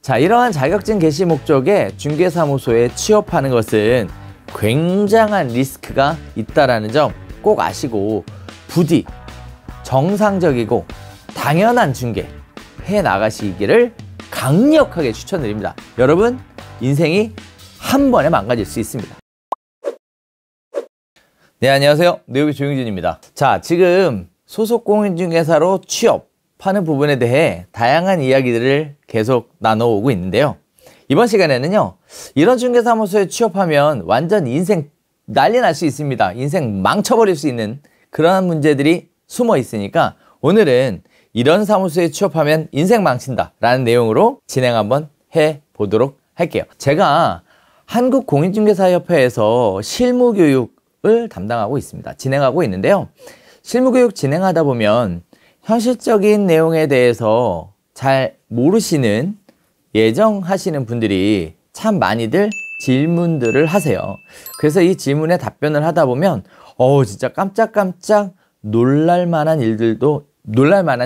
자, 이러한 자격증 개시 목적의 중개사무소에 취업하는 것은 굉장한 리스크가 있다는 점 꼭 아시고 부디 정상적이고 당연한 중개 해 나가시기를 강력하게 추천드립니다. 여러분, 인생이 한 번에 망가질 수 있습니다. 네, 안녕하세요. 뉴욕의 조영준입니다. 자, 지금 소속 공인중개사로 취업하는 부분에 대해 다양한 이야기들을 계속 나눠오고 있는데요. 이번 시간에는요, 이런 중개사무소에 취업하면 완전 인생 난리 날 수 있습니다. 인생 망쳐버릴 수 있는 그러한 문제들이 숨어 있으니까 오늘은 이런 사무소에 취업하면 인생 망친다 라는 내용으로 진행 한번 해보도록 할게요. 제가 한국공인중개사협회에서 실무교육을 담당하고 있습니다. 진행하고 있는데요. 실무교육 진행하다 보면 현실적인 내용에 대해서 잘 모르시는 예정하시는 분들이 참 많이들 질문들을 하세요. 그래서 이 질문에 답변을 하다 보면 진짜 깜짝깜짝 놀랄만한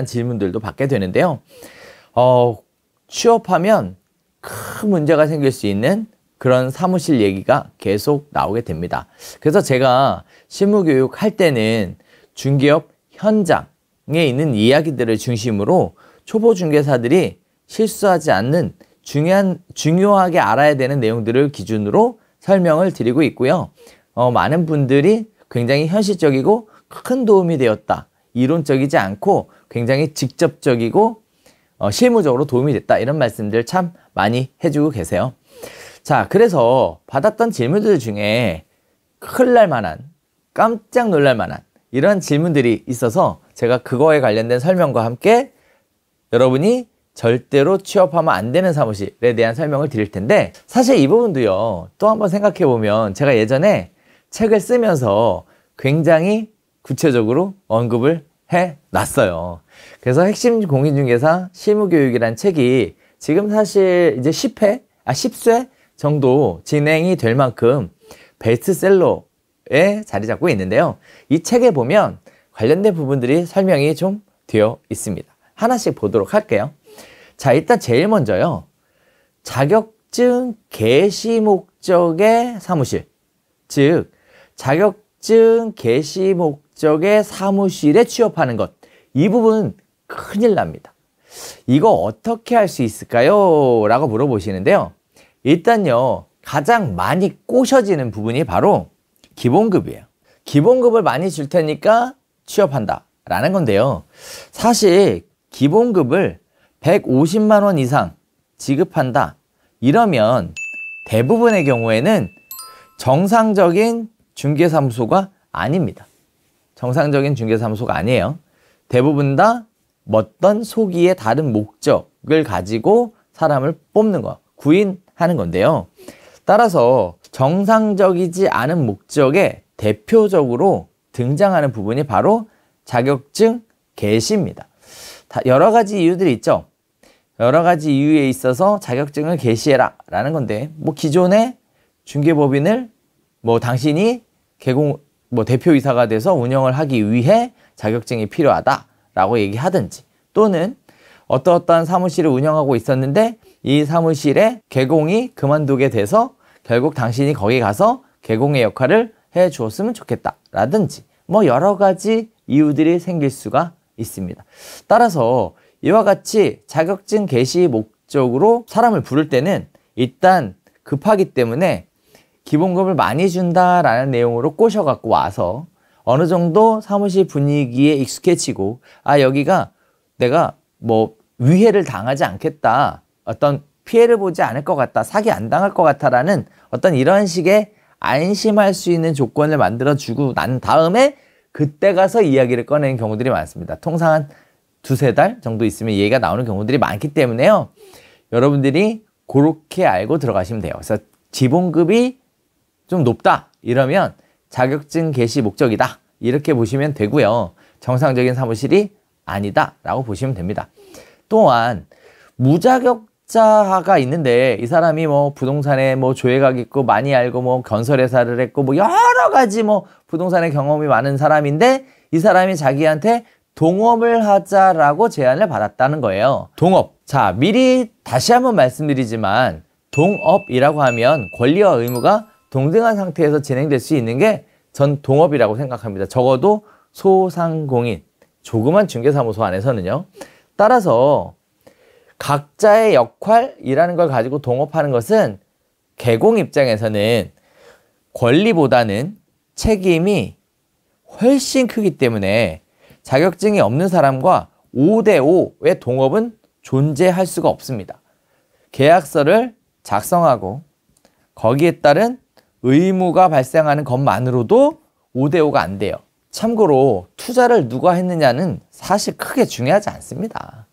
질문들도 받게 되는데요. 취업하면 큰 문제가 생길 수 있는 그런 사무실 얘기가 계속 나오게 됩니다. 그래서 제가 실무교육 할 때는 중개업 현장에 있는 이야기들을 중심으로 초보 중개사들이 실수하지 않는 중요하게 알아야 되는 내용들을 기준으로 설명을 드리고 있고요. 많은 분들이 굉장히 현실적이고 큰 도움이 되었다. 이론적이지 않고 굉장히 직접적이고 실무적으로 도움이 됐다. 이런 말씀들 참 많이 해주고 계세요. 자, 그래서 받았던 질문들 중에 큰일 날 만한, 깜짝 놀랄 만한 이런 질문들이 있어서 제가 그거에 관련된 설명과 함께 여러분이 절대로 취업하면 안 되는 사무실에 대한 설명을 드릴 텐데, 사실 이 부분도요, 또 한번 생각해 보면 제가 예전에 책을 쓰면서 굉장히 구체적으로 언급을 해 놨어요. 그래서 핵심 공인중개사 실무교육이란 책이 지금 사실 이제 10쇄 정도 진행이 될 만큼 베스트셀러에 자리 잡고 있는데요. 이 책에 보면 관련된 부분들이 설명이 좀 되어 있습니다. 하나씩 보도록 할게요. 자, 일단 제일 먼저요. 자격증 개시 목적의 사무실. 즉, 자격증 개시 목적의 사무실에 취업하는 것. 이 부분 큰일 납니다. 이거 어떻게 할 수 있을까요? 라고 물어보시는데요. 일단요, 가장 많이 꼬셔지는 부분이 바로 기본급이에요. 기본급을 많이 줄 테니까 취업한다 라는 건데요. 사실 기본급을 150만 원 이상 지급한다. 이러면 대부분의 경우에는 정상적인 중개사무소가 아닙니다. 정상적인 중개사무소가 아니에요. 대부분 다 어떤 소기의 다른 목적을 가지고 사람을 뽑는 거, 구인하는 건데요. 따라서 정상적이지 않은 목적에 대표적으로 등장하는 부분이 바로 자격증 개시입니다. 여러 가지 이유들이 있죠. 여러 가지 이유에 있어서 자격증을 개시해라 라는 건데, 기존의 중개법인을 당신이 대표이사가 돼서 운영을 하기 위해 자격증이 필요하다 라고 얘기하든지, 또는 어떠한 사무실을 운영하고 있었는데 이 사무실의 개공이 그만두게 돼서 결국 당신이 거기 가서 개공의 역할을 해 주었으면 좋겠다 라든지 여러 가지 이유들이 생길 수가 있습니다. 따라서 이와 같이 자격증 개시 목적으로 사람을 부를 때는 일단 급하기 때문에 기본급을 많이 준다라는 내용으로 꼬셔갖고 와서 어느 정도 사무실 분위기에 익숙해지고, 여기가 내가 위해를 당하지 않겠다, 어떤 피해를 보지 않을 것 같다, 사기 안 당할 것 같다라는 어떤 이런 식의 안심할 수 있는 조건을 만들어주고 난 다음에 그때 가서 이야기를 꺼내는 경우들이 많습니다. 통상 한 두세 달 정도 있으면 얘기가 나오는 경우들이 많기 때문에요. 여러분들이 그렇게 알고 들어가시면 돼요. 그래서 기본급이 좀 높다 이러면 자격증 개시 목적이다 이렇게 보시면 되고요. 정상적인 사무실이 아니다 라고 보시면 됩니다. 또한 무자격자가 있는데 이 사람이 부동산에 조예가 있고 많이 알고 건설회사를 했고 여러 가지 부동산의 경험이 많은 사람인데 이 사람이 자기한테 동업을 하자라고 제안을 받았다는 거예요. 동업. 자, 미리 다시 한번 말씀드리지만 동업이라고 하면 권리와 의무가 동등한 상태에서 진행될 수 있는 게 전 동업이라고 생각합니다. 적어도 소상공인, 조그만 중개사무소 안에서는요. 따라서 각자의 역할이라는 걸 가지고 동업하는 것은 개공 입장에서는 권리보다는 책임이 훨씬 크기 때문에 자격증이 없는 사람과 5대5의 동업은 존재할 수가 없습니다. 계약서를 작성하고 거기에 따른 의무가 발생하는 것만으로도 5대5가 안 돼요. 참고로 투자를 누가 했느냐는 사실 크게 중요하지 않습니다.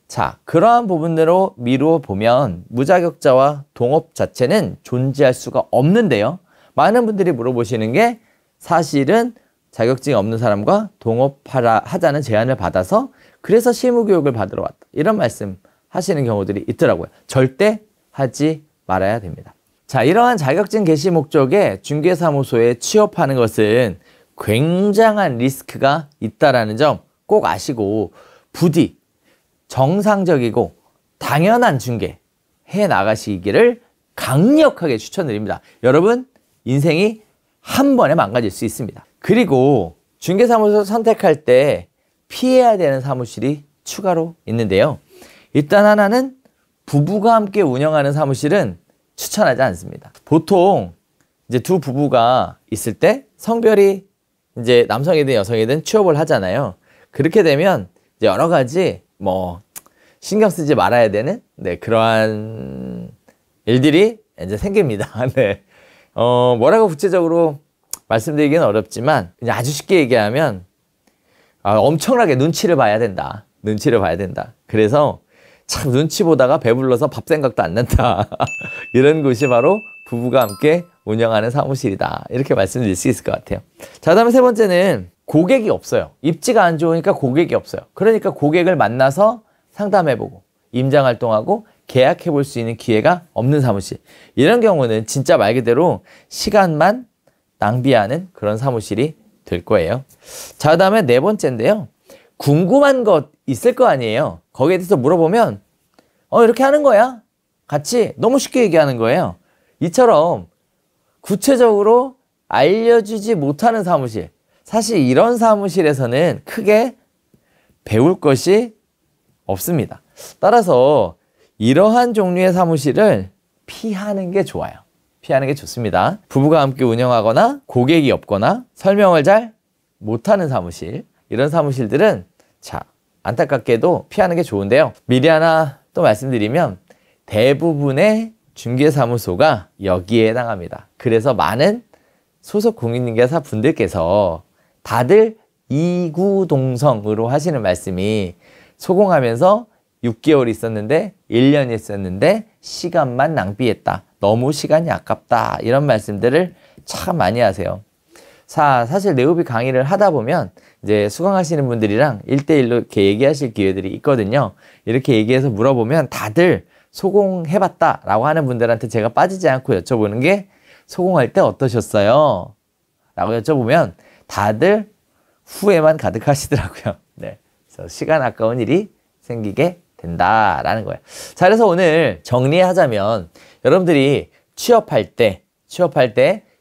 자, 그러한 부분으로 미루어 보면 무자격자와 동업 자체는 존재할 수가 없는데요. 많은 분들이 물어보시는 게 사실은 자격증이 없는 사람과 동업하자는 제안을 받아서 그래서 실무교육을 받으러 왔다. 이런 말씀 하시는 경우들이 있더라고요. 절대 하지 말아야 됩니다. 자, 이러한 자격증 개시 목적의 중개사무소에 취업하는 것은 굉장한 리스크가 있다는 점 꼭 아시고 부디 정상적이고 당연한 중개 해 나가시기를 강력하게 추천드립니다. 여러분, 인생이 한 번에 망가질 수 있습니다. 그리고 중개사무소 선택할 때 피해야 되는 사무실이 추가로 있는데요. 일단 하나는 부부가 함께 운영하는 사무실은 추천하지 않습니다. 보통 이제 두 부부가 있을 때 성별이 이제 남성이든 여성이든 취업을 하잖아요. 그렇게 되면 이제 여러 가지 뭐 신경 쓰지 말아야 되는 그러한 일들이 이제 생깁니다. 네. 뭐라고 구체적으로 말씀드리기는 어렵지만 그냥 아주 쉽게 얘기하면 엄청나게 눈치를 봐야 된다. 눈치를 봐야 된다. 그래서 참 눈치 보다가 배불러서 밥 생각도 안 난다. 이런 곳이 바로 부부가 함께 운영하는 사무실이다. 이렇게 말씀드릴 수 있을 것 같아요. 자, 다음에 세 번째는 고객이 없어요. 입지가 안 좋으니까 고객이 없어요. 그러니까 고객을 만나서 상담해보고 임장활동하고 계약해볼 수 있는 기회가 없는 사무실. 이런 경우는 진짜 말 그대로 시간만 낭비하는 그런 사무실이 될 거예요. 자, 다음에 네 번째인데요. 궁금한 것 있을 거 아니에요. 거기에 대해서 물어보면 이렇게 하는 거야. 같이 너무 쉽게 얘기하는 거예요. 이처럼 구체적으로 알려주지 못하는 사무실. 사실 이런 사무실에서는 크게 배울 것이 없습니다. 따라서 이러한 종류의 사무실을 피하는 게 좋아요. 피하는 게 좋습니다. 부부가 함께 운영하거나 고객이 없거나 설명을 잘 못하는 사무실. 이런 사무실들은 자, 안타깝게도 피하는 게 좋은데요. 미리 하나 또 말씀드리면 대부분의 중개사무소가 여기에 해당합니다. 그래서 많은 소속 공인중개사 분들께서 다들 이구동성으로 하시는 말씀이 소공하면서 6개월 있었는데 1년 있었는데 시간만 낭비했다. 너무 시간이 아깝다. 이런 말씀들을 참 많이 하세요. 사실 네오비 강의를 하다 보면 이제 수강하시는 분들이랑 1대1로 이렇게 얘기하실 기회들이 있거든요. 이렇게 얘기해서 물어보면 다들 소공해봤다 라고 하는 분들한테 제가 빠지지 않고 여쭤보는 게 소공할 때 어떠셨어요? 라고 여쭤보면 다들 후회만 가득하시더라고요. 네. 그래서 시간 아까운 일이 생기게 된다라는 거예요. 자, 그래서 오늘 정리하자면 여러분들이 취업할 때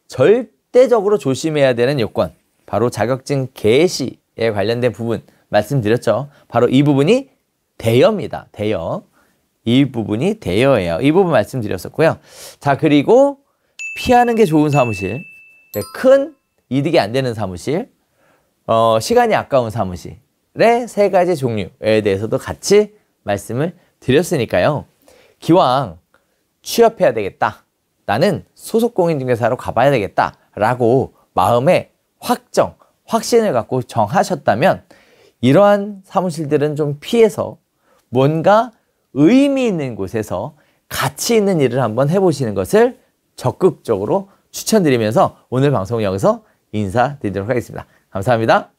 절대적으로 조심해야 되는 요건, 바로 자격증 개시에 관련된 부분 말씀드렸죠. 바로 이 부분이 대여입니다. 대여. 이 부분이 대여예요. 이 부분 말씀드렸었고요. 자, 그리고 피하는 게 좋은 사무실, 큰 이득이 안 되는 사무실, 시간이 아까운 사무실의 세 가지 종류에 대해서도 같이 말씀을 드렸으니까요. 기왕 취업해야 되겠다. 나는 소속 공인중개사로 가봐야 되겠다. 라고 마음에 확신을 갖고 정하셨다면 이러한 사무실들은 좀 피해서 뭔가 의미 있는 곳에서 가치 있는 일을 한번 해보시는 것을 적극적으로 추천드리면서 오늘 방송은 여기서 인사드리도록 하겠습니다. 감사합니다.